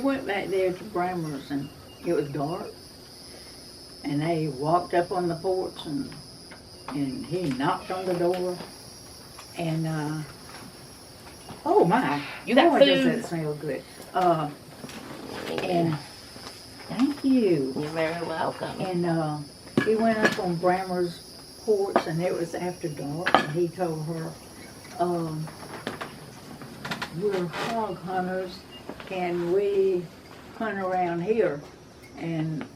went back there to Brammer's, and it was dark. And they walked up on the porch, and he knocked on the door. And, oh my. You got boy, food. does that smell good. And thank you. You're very welcome. And he went up on Brammer's porch, and it was after dark, and he told her, we're hog hunters, and we hunt around here. And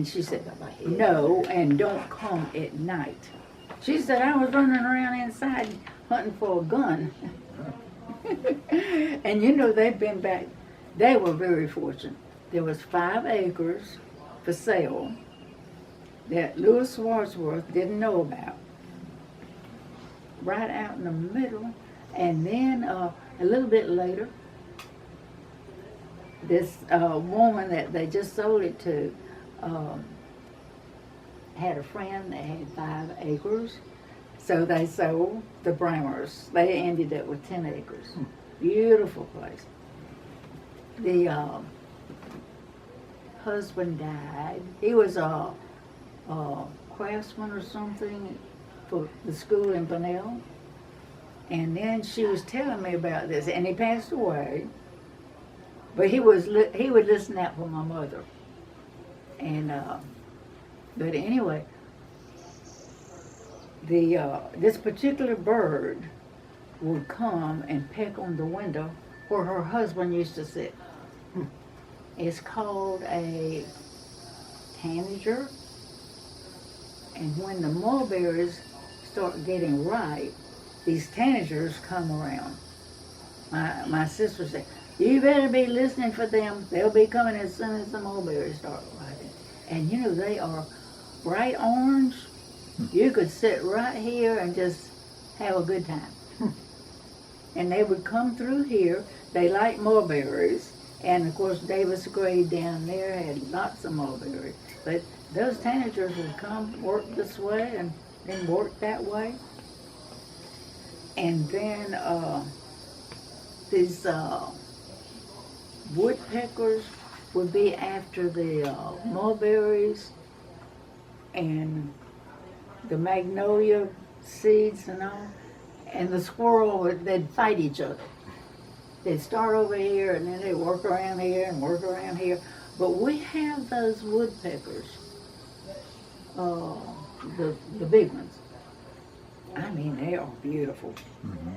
she said, no, and don't come at night. She said, I was running around inside hunting for a gun. And you know, they've been back, they were very fortunate. There was 5 acres for sale that Louis Wadsworth didn't know about, right out in the middle. And then a little bit later, this woman that they just sold it to had a friend that had 5 acres, so they sold the Brammers. They ended up with 10 acres. Beautiful place. The husband died. He was a craftsman or something for the school in Bunnell. And then she was telling me about this, and he passed away. But he would listen out for my mother. And but anyway, this particular bird would come and peck on the window where her husband used to sit. It's called a tanager. And when the mulberries start getting ripe, these tanagers come around. My sister said, you better be listening for them. They'll be coming as soon as the mulberries start ripening. And you know, they are bright orange. You could sit right here and just have a good time. And they would come through here. They like mulberries. And of course, Davis Gray down there had lots of mulberries. But those tanagers would come, work this way, and then work that way. And then these woodpeckers would be after the mulberries and the magnolia seeds and all. And the squirrel, they'd fight each other. They'd start over here, and then they'd work around here and work around here. But we have those woodpeckers, the big ones. I mean, they are beautiful. Mm-hmm.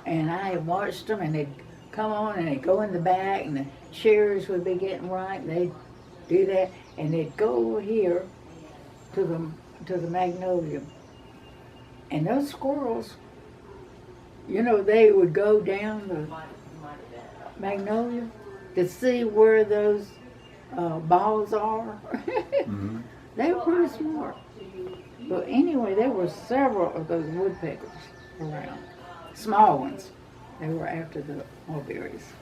And I watched them, and they'd come on, and they'd go in the back, and the cherries would be getting ripe. They'd do that, and they'd go over here to the magnolia. And those squirrels, you know, they would go down the magnolia to see where those balls are. Mm-hmm. They were pretty smart. But anyway, there were several of those woodpeckers around. Small ones. They were after the mulberries.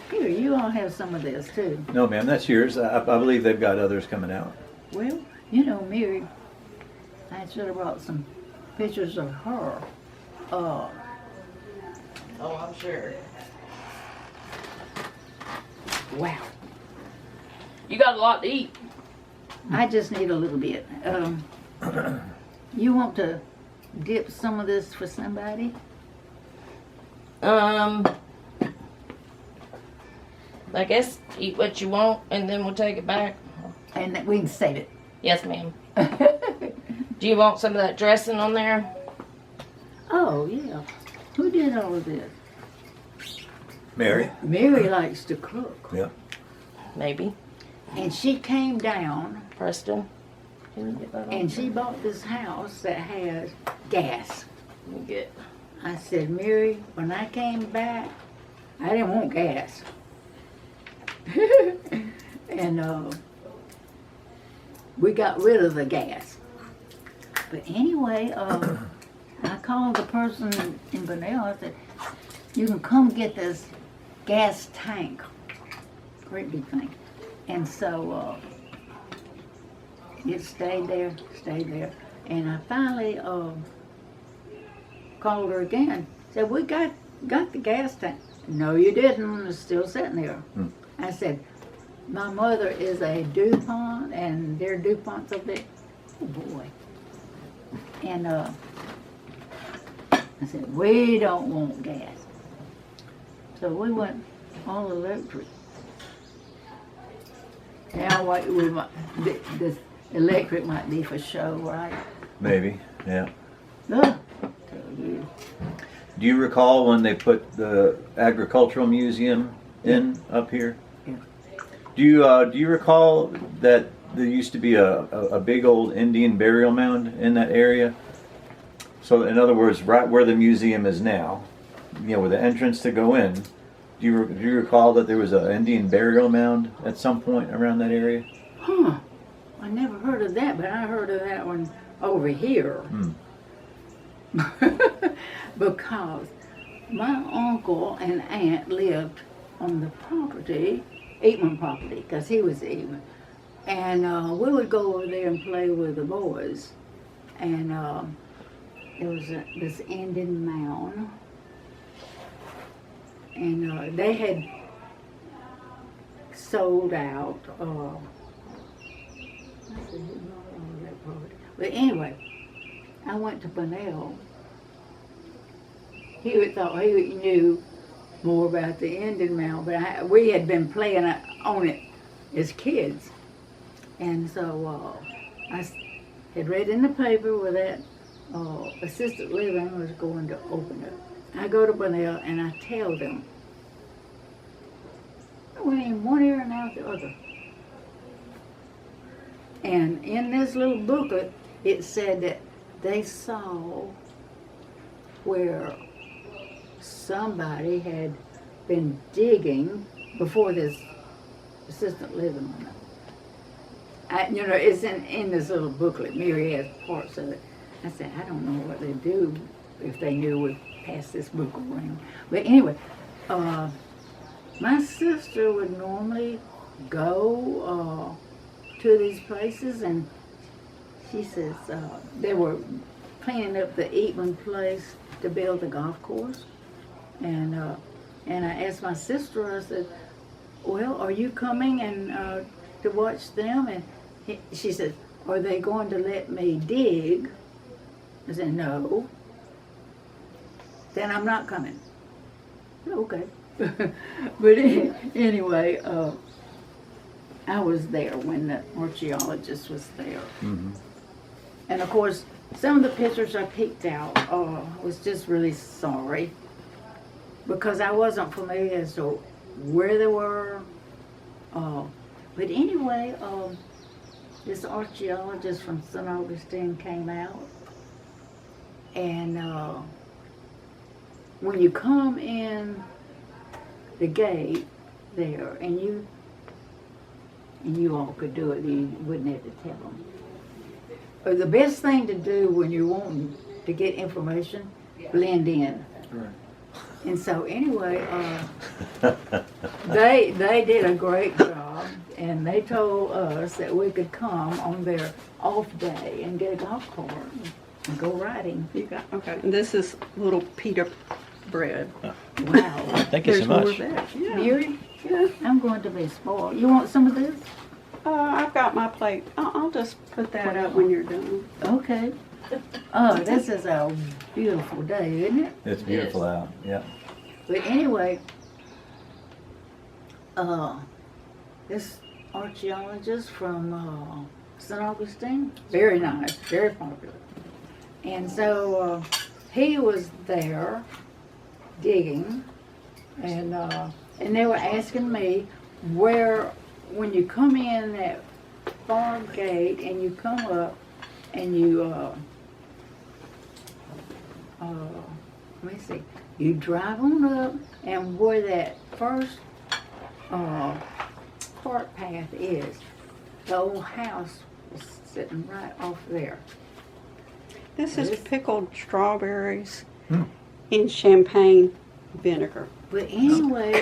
Here, you all have some of this too. No, ma'am, that's yours. I believe they've got others coming out. Well, you know, Mary, I should have brought some pictures of her. Oh, I'm sure. Wow. You got a lot to eat. I just need a little bit. You want to dip some of this for somebody? I guess eat what you want, and then we'll take it back. And we can save it. Yes, ma'am. Do you want some of that dressing on there? Oh, yeah. Who did all of this? Mary? Mary likes to cook. Yeah. Maybe. And she came down. Preston, can you get that on? And she bought this house that has gas. Let me get. I said, Mary, when I came back, I didn't want gas. And we got rid of the gas. But anyway, I called the person in Bunnell. I said, you can come get this gas tank. Great big thing. And so it stayed there. And I finally called her again. Said, we got the gas tank. No, you didn't. It's still sitting there. Hmm. I said, my mother is a DuPont, and there are DuPonts up there. Oh, boy. And I said, we don't want gas. So we went all electric. Now what we might, this electric might be for show, right? Maybe, yeah. Ugh, tell you. Do you recall when they put the agricultural museum in up here? Yeah. Do you recall that there used to be a big old Indian burial mound in that area? So in other words, right where the museum is now, with the entrance to go in, do you recall that there was an Indian burial mound at some point around that area? Huh. I never heard of that, but I heard of that one over here. Hmm. Because my uncle and aunt lived on the property, Eatman property, because he was Eatman. And we would go over there and play with the boys. And there was this Indian mound. And they had sold out. But anyway, I went to Bunnell. He thought he knew more about the Indian mound, but we had been playing on it as kids. And so I had read in the paper where that assisted living was going to open it. I go to Bunnell and I tell them, I went in one ear and out the other. And in this little booklet, it said that they saw where somebody had been digging before this assistant living one. It's in this little booklet. Mary has parts of it. I said, I don't know what they'd do if they knew we passed this book around. But anyway, my sister would normally go to these places, and she says they were cleaning up the Eatman place to build the golf course. And I asked my sister, I said, well, are you coming and to watch them? And she said, are they going to let me dig? I said, no. Then I'm not coming. Okay. But anyway, I was there when the archaeologist was there. Mm-hmm. And of course, some of the pictures I picked out was just really sorry because I wasn't familiar as to where they were. But anyway, this archaeologist from St. Augustine came out, and when you come in the gate there, and you all could do it, you wouldn't have to tell them. But the best thing to do when you're wanting to get information, blend in. Right. And so anyway, they did a great job, and they told us that we could come on their off day and get a golf cart and go riding. Okay, and this is little pita bread. Wow. Thank you so There's more much. of that. Yeah. Mary, Yeah. I'm going to be spoiled. You want some of this? I've got my plate. I'll just put that up when you're done. Okay. Oh, this is a beautiful day, isn't it? It's beautiful out. Yeah. But anyway, this archaeologist from St. Augustine, very nice, very popular. And so he was there digging, and they were asking me where, when you come in that far gate and you come up and you, let me see, you drive on up, and where that first cart path is, the old house was sitting right off there. This is This- pickled strawberries Hmm. in champagne vinegar. But anyway,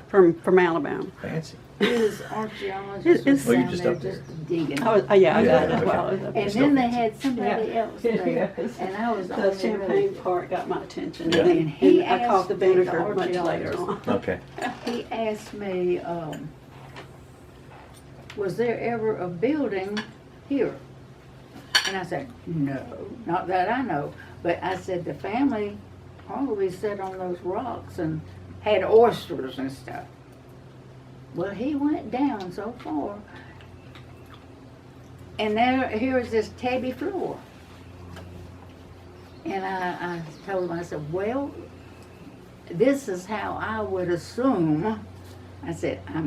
from Alabama. Fancy. his archaeologist It's- was Well, you're down just there up there. just digging. Oh, yeah, I Yeah, got it. okay. Well, And then they had somebody else there, and I was the only champagne really, part got my attention. Yeah. And He then I caught the asked vinegar the much later archaeologist. on. Okay. he asked me, was there ever a building here? And I said, no, not that I know. But I said, the family probably sat on those rocks and had oysters and stuff. Well, he went down so far, and here's this tabby floor. And I told him, I said, well, this is how I would assume. I said, I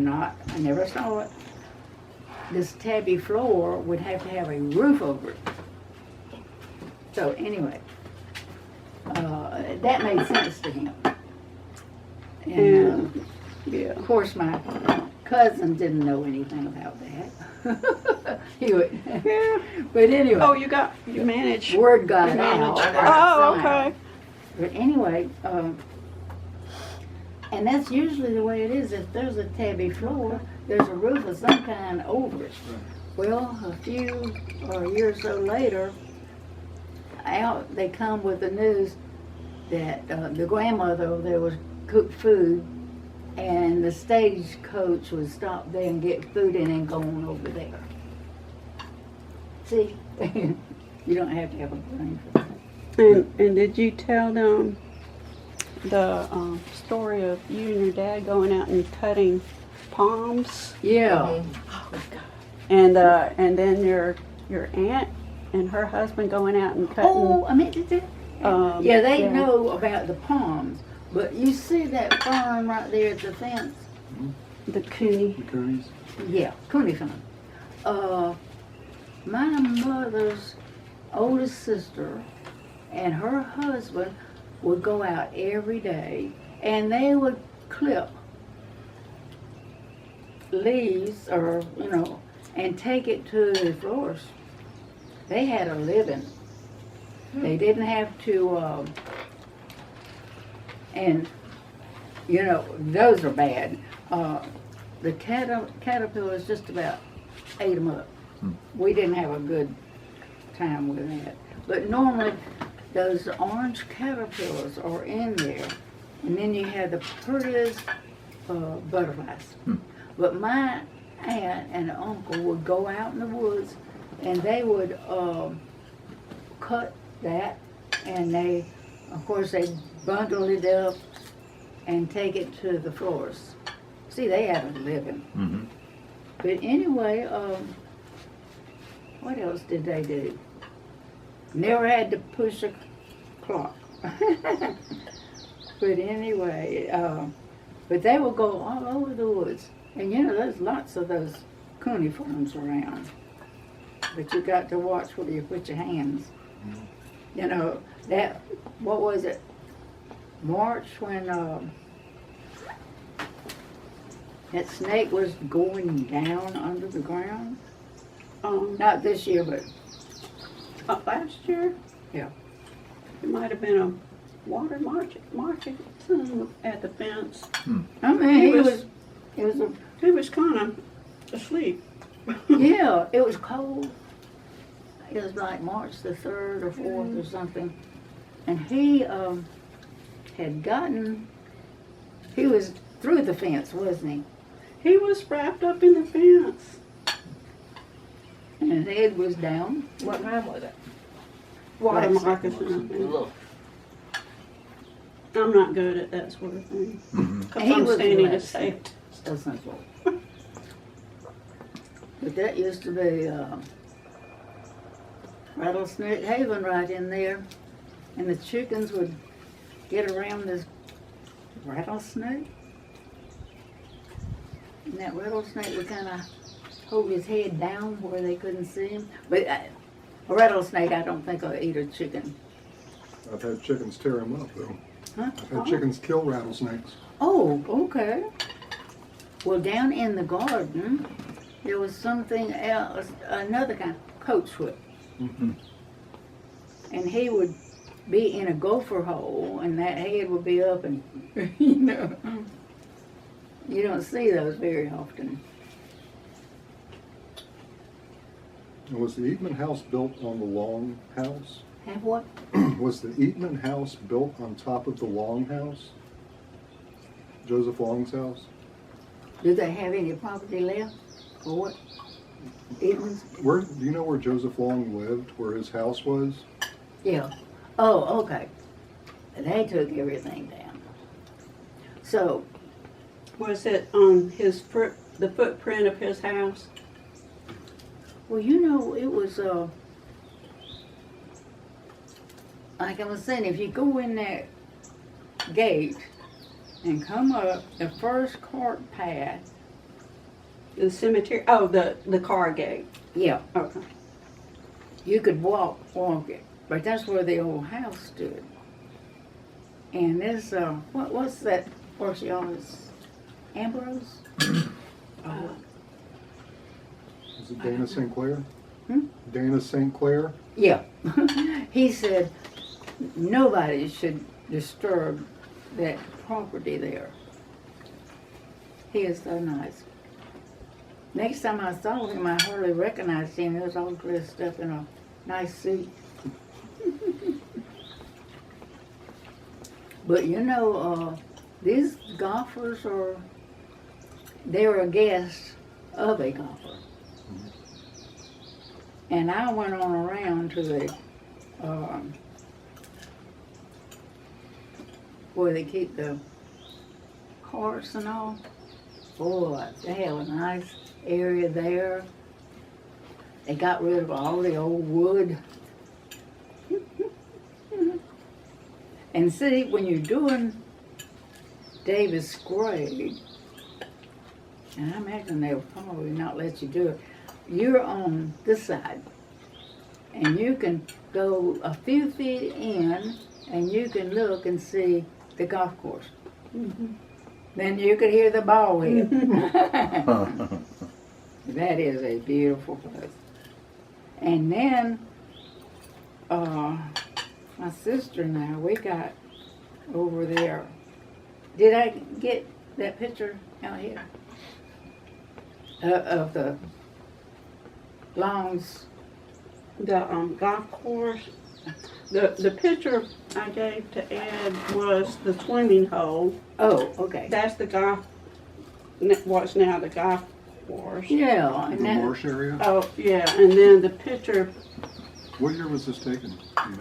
never saw it. This tabby floor would have to have a roof over it. So anyway, that made sense to him. And Yeah. of course, my cousin didn't know anything about that. He would, but anyway, Oh, you managed. word got You out. managed. Oh, okay. But anyway, and that's usually the way it is. If there's a tabby floor, there's a roof of some kind over it. Well, a few years or so later, out they come with the news that the grandmother over there was cooked food, and the stagecoach would stop there and get food and then go on over there. See, you don't have to have a brain for that. And did you tell them the story of you and your dad going out and cutting palms, Yeah. and then your aunt and her husband going out and cutting? Oh, I meant to do. Yeah, they yeah. know about the palms, but you see that fern right there at the fence? The cooney. The Coonies? Yeah, cooney fern. My mother's oldest sister and her husband would go out every day, and they would clip leaves or, and take it to the florist. They had a living. They didn't have to, and, those are bad. The caterpillars just about ate them up. We didn't have a good time with that. But normally, those orange caterpillars are in there, and then you have the prettiest butterflies. But my aunt and uncle would go out in the woods, and they would cut that, and they bundle it up and take it to the florist. See, they had a living. Mm-hmm. But anyway, what else did they do? Never had to push a clock. But anyway, but they would go all over the woods. And there's lots of those cuneiforms around. But you got to watch where you put your hands. What was it? March when that snake was going down under the ground? Not this year, but Last year? Yeah. It might have been a water market at the fence. I mean, He was kind of asleep. yeah, it was cold. It was like March the 3rd or 4th or something. And he he was through the fence, wasn't he? He was wrapped up in the fence. And his head was down. What time was it? Water Right. moccasin. Look. I'm not good at that sort of thing. Mm-hmm. 'Cause He I'm was standing to blessed. say. Doesn't work. But that used to be Rattlesnake Haven right in there. And the chickens would get around this rattlesnake. And that rattlesnake would kind of hold his head down where they couldn't see him. But a rattlesnake, I don't think will eat a chicken. I've had chickens tear them up, though. Huh? I've had chickens kill rattlesnakes. Oh, okay. Well, down in the garden, there was something else, another kind, coach whip. Mm-hmm. And he would be in a gopher hole and that head would be up and, you know, you don't see those very often. And was the Eatman house built on the Long house? Have what? Was the Eatman house built on top of the Long house? Joseph Long's house? Do they have any property left? Or what? Eatmans? Where, do you know where Joseph Long lived, where his house was? Yeah. Oh, okay. They took everything down. So, Was it on the footprint of his house? well, you know, it was, like I was saying, if you go in that gate and come up the first cart path, The cemetery? Oh, the car gate. yeah, Okay. you could walk it. But that's where the old house stood. And this, what's that horse always, Ambrose? Is it Dana St. Clair? Hmm? Dana St. Clair? Yeah. He said nobody should disturb that property there. He is so nice. Next time I saw him, I hardly recognized him. He was all dressed up in a nice suit. But you know, these golfers they're a guest of a golfer. And I went on around to the, where they keep the carts and all. Boy, they have a nice area there. They got rid of all the old wood. And see, when you're doing Davis grade, and I imagine they'll probably not let you do it, you're on this side. And you can go a few feet in and you can look and see the golf course. Mm-hmm. Then you could hear the ball hit. That is a beautiful place. And then, my sister and I, we got over there. Did I get that picture out here? Of the Longs? The golf course. The picture I gave to Ed was the swimming hole. Oh, okay. That's the golf, what's now the golf course. Yeah. The And that, marsh area? Oh, yeah, and then the picture, What year was this taken? Do you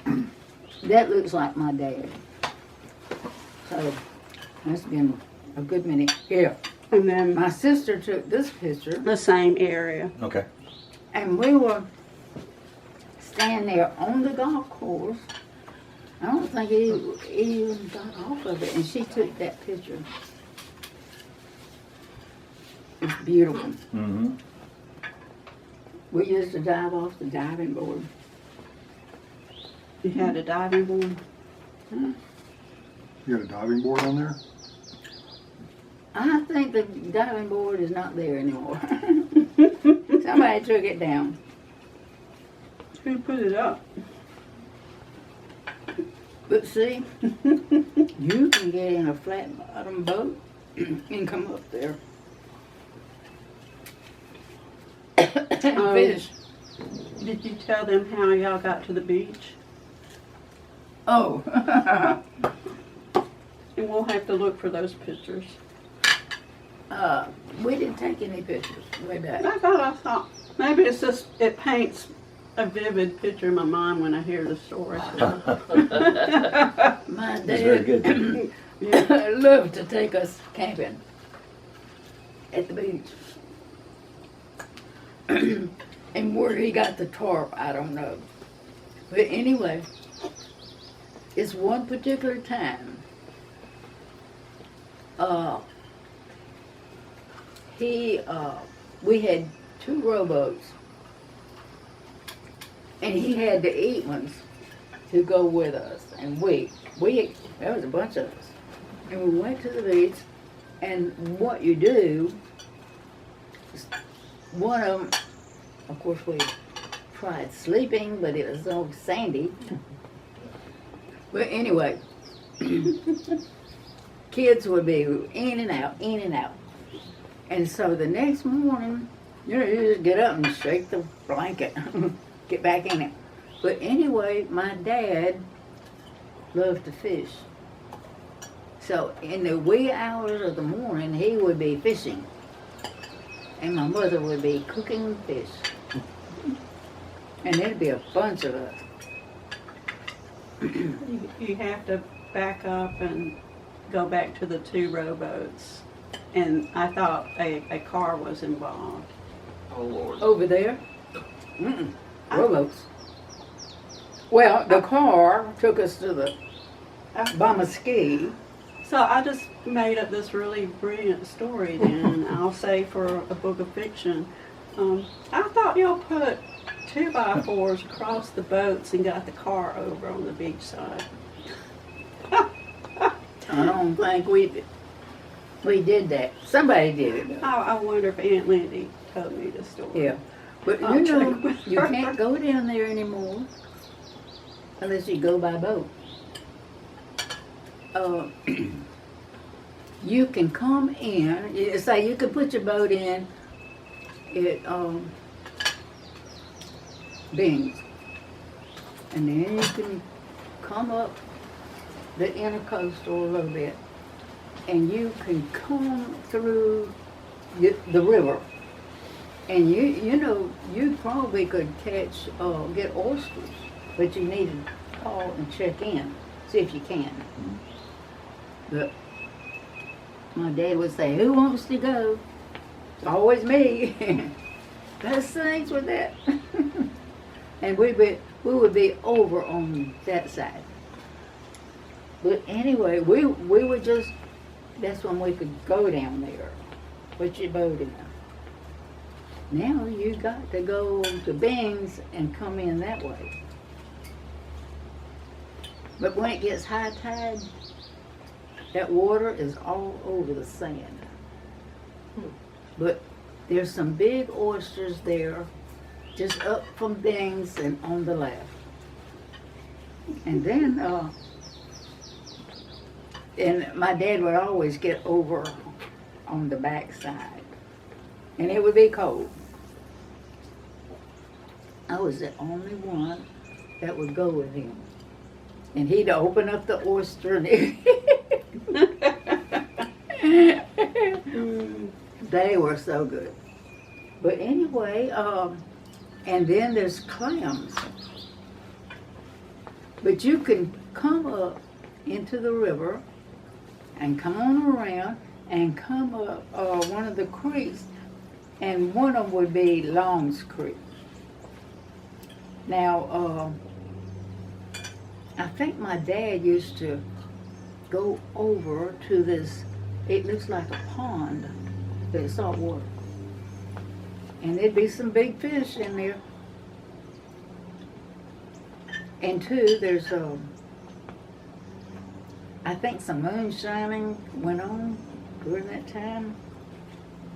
know? that looks like my dad. So, that's been a good minute. Yeah. and then My sister took this picture, the same area. Okay. and we were standing there on the golf course. I don't think he even got off of it, and she took that picture. It's beautiful. Mm-hmm. We used to dive off the diving board. You had a diving board. You had a diving board on there? I think the diving board is not there anymore. Somebody took it down. Who put it up? But see, you can get in a flat bottom boat and come up there and fish. Did you tell them how y'all got to the beach? Oh, And we'll have to look for those pictures. we didn't take any pictures way back. I thought, maybe it's just, it paints a vivid picture in my mind when I hear the story. My That's very dad good. loved to take us camping at the beach. And where he got the tarp, I don't know. But anyway, it's one particular time. We had 2 rowboats, and he had the Eatmans to go with us, and there was a bunch of us, and we went to the beach, and what you do, one of them, of course, we tried sleeping, but it was so sandy. But anyway, kids would be in and out, in and out. And so the next morning, you just get up and shake the blanket, get back in it. But anyway, my dad loved to fish. So in the wee hours of the morning, he would be fishing. And my mother would be cooking fish. And there'd be a bunch of us. You have to back up and go back to the 2 rowboats. And I thought a car was involved. Oh, Lord. Over there? Mm-mm. Rowboats. Well, the car took us to the Bamaski. So I just made up this really brilliant story then, I'll say for a book of fiction. I thought y'all put 2x4s across the boats and got the car over on the beach side. I don't think we did that. Somebody did it. I wonder if Aunt Lindy told me the story. Yeah. But I'll you check know, with you her. can't go down there anymore unless you go by boat. You can come in, say you can put your boat in at Bing's. And then you can come up the intercoastal a little bit. And you can come through the river. And you know, you probably could catch, get oysters, but you need to call and check in, see if you can. But my dad would say, who wants to go? It's always me. That's things with that. And we would be over on that side. But anyway, we would just, that's when we could go down there, put your boat in. Now you got to go to Bing's and come in that way. But when it gets high tide, that water is all over the sand. But there's some big oysters there, just up from Bing's and on the left. And then, and my dad would always get over on the back side. And it would be cold. I was the only one that would go with him. And he'd open up the oyster and they were so good. But anyway, and then there's clams. But you can come up into the river and come on around and come up one of the creeks, and one of them would be Long's Creek. Now, I think my dad used to go over to this, it looks like a pond, but it's salt water. And there'd be some big fish in there. And two, there's I think some moonshining went on during that time.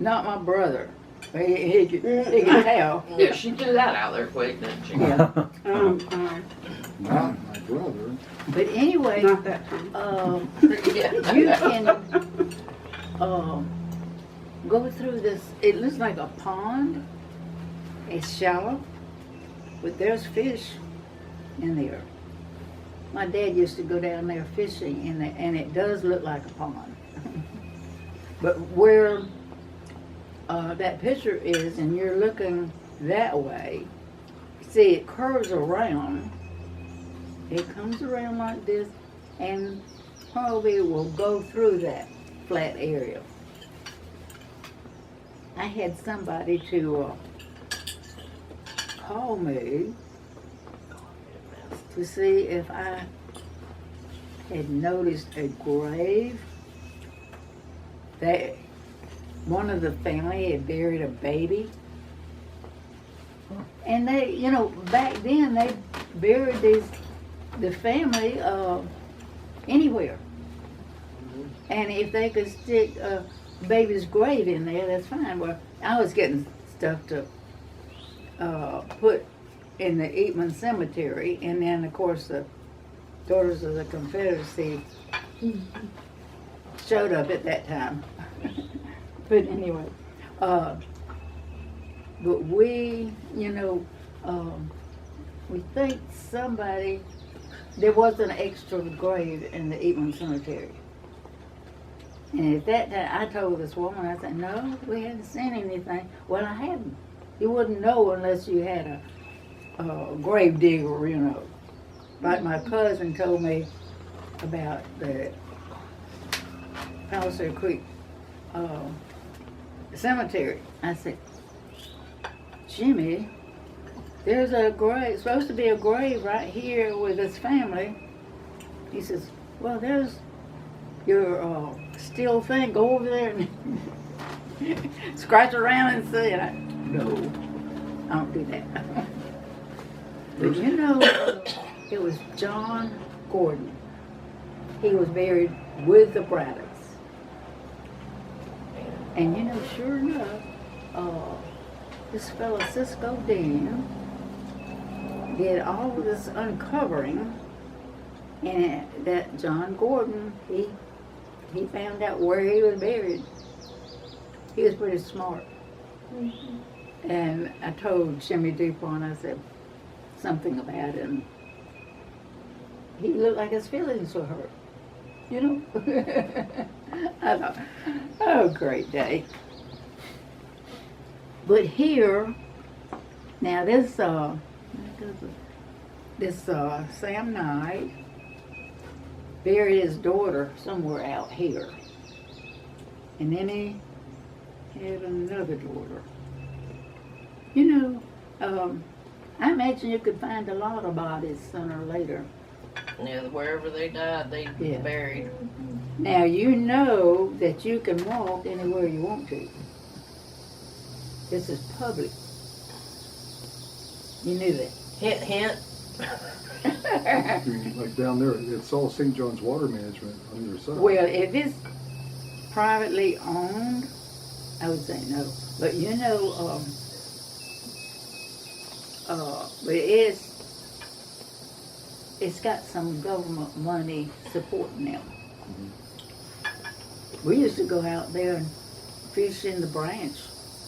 Not my brother. He could tell. Yeah, she threw that out there quick, didn't she? Yeah. Not my brother. But anyway, Not that time. Yeah. you can go through this, it looks like a pond. It's shallow, but there's fish in there. My dad used to go down there fishing in there, and it does look like a pond. But where that picture is, and you're looking that way, see it curves around. It comes around like this, and probably will go through that flat area. I had somebody to call me to see if I had noticed a grave that one of the family had buried a baby. And they, you know, back then they buried the family anywhere. And if they could stick a baby's grave in there, that's fine. Well, I was getting stuff to put in the Eatman Cemetery, and then of course the Daughters of the Confederacy showed up at that time. But anyway, but we, we think there was an extra grave in the Eatman Cemetery. And at that time, I told this woman, I said, no, we hadn't seen anything. Well, I hadn't. You wouldn't know unless you had a grave digger, Like my cousin told me about the Palisade Creek cemetery. I said, Jimmy, there's a grave, supposed to be a grave right here with his family. He says, well, there's your steel thing. Go over there and scratch around and see. And I, no, I don't do that. But it was John Gordon. He was buried with the Braddocks. And sure enough, this fellow Cisco Dan did all of this uncovering, and that John Gordon, he found out where he was buried. He was pretty smart. Mm-hmm. And I told Jimmy DuPont, I said something about him. He looked like his feelings were hurt. I thought, oh, great day. But here, now this Sam Knight buried his daughter somewhere out here. And then he had another daughter. I imagine you could find a lot of bodies sooner or later. Yeah, wherever they died, they'd be buried. Now you know that you can walk anywhere you want to. This is public. You knew that. Hint, hint. Like down there, it's all St. John's Water Management on either side. Well, if it's privately owned, I would say no. But but it's got some government money supporting them. Mm-hmm. We used to go out there and fish in the branch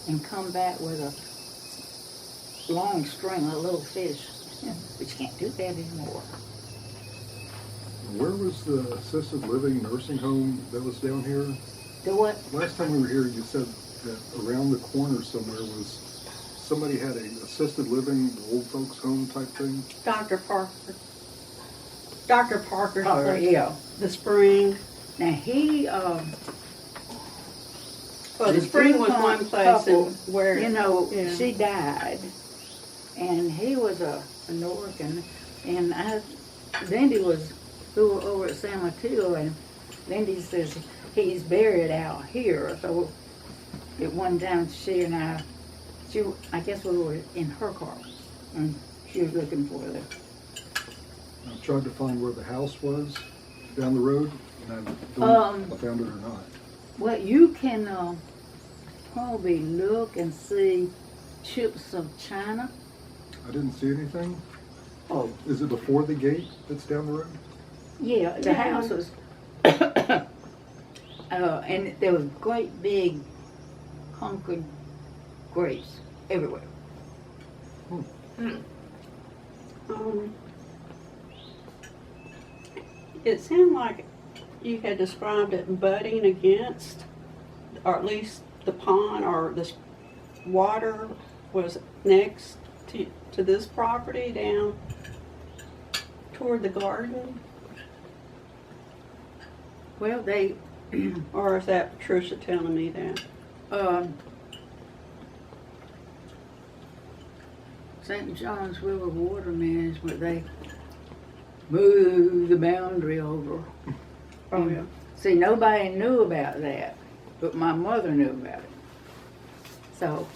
and come back with a long string of little fish. But you can't do that anymore. Where was the assisted living nursing home that was down here? The what? Last time we were here, you said that around the corner somewhere was somebody had a assisted living old folks home type thing. Dr. Parker's place. Yeah. The spring. Now he, Well, the spring was one place couple, where she died, and he was a Norcan, and Lindy was over at San Mateo, and Lindy says he's buried out here. So at one time she and I guess we were in her car, and she was looking for them. I tried to find where the house was down the road, and I don't know if I found it or not. Well, you can probably look and see chips of China. I didn't see anything. Oh, Is it before the gate that's down the road? yeah, the house was, and there was great big Concord grapes everywhere. It sounded like you had described it butting against, or at least the pond or the water was next to this property down toward the garden. Well, they, Or is that Patricia telling me that? St. John's River Water Management, they moved the boundary over. Oh, yeah. See, nobody knew about that, but my mother knew about it. So,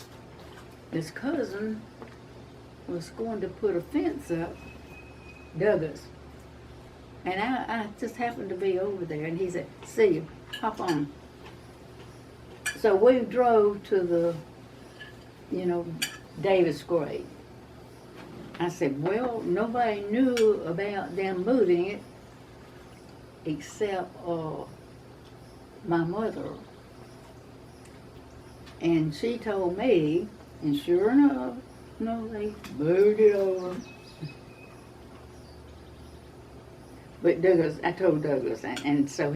his cousin was going to put a fence up, Douglas. And I just happened to be over there, and he said, see you, hop on. So we drove to the, Davis grave. I said, well, nobody knew about them moving it except my mother. And she told me, and sure enough, no, they moved it over. But Douglas, I told Douglas, and so